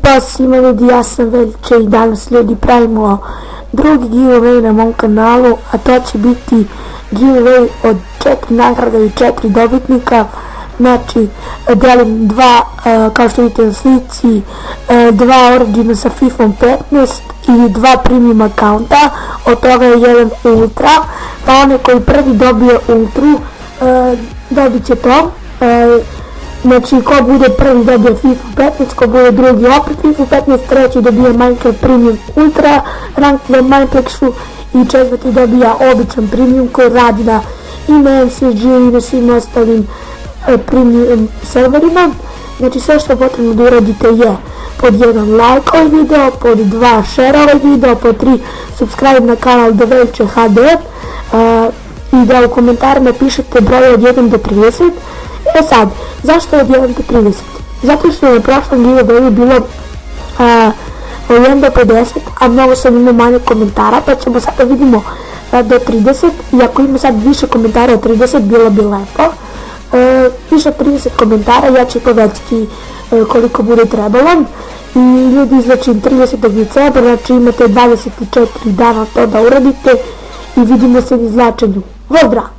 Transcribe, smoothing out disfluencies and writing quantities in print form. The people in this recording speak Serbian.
Pa svima ljudi, ja sam Velče i danas ljudi pravimo drugi giveaway na mom kanalu, a to će biti giveaway od 4 nagrada i 4 dobitnika. Znači, delim dva, kao što vidite na slici, dva origina sa FIFA 15 i dva premium akaunta, od toga je jedan ultra, pa onaj koji prvi dobije ultru, dobit će to. Znači, ko bude prvi dobije FIFA 15, ko bude drugi opet FIFA 15, treći dobije Minecraft Premium Ultra, rank na Minecraftu i četvrti dobija običan Premium koji radi na i na MSG i na svim ostalim premium serverima. Znači, sve što je potrebno da uradite je pod 1 like ovaj video, pod 2 share ovaj video, pod 3 subscribe na kanal Velče HD i da u komentarima pišete broj od 1 do 30. E sad, zašto od 1 do 30? Zato što je na prošlom giveawayu bilo od 1 do 50, a mnogo sam imao manje komentara, pa ćemo sad da vidimo do 30, i ako ima sad više komentara od 30, bilo bi lepo. Više od 30 komentara, ja ću povećati koliko bude trebalo. I ljudi, znači 30. decembra, znači imate 24 dana to da uradite i vidimo se na izvlačenju. Pozdrav!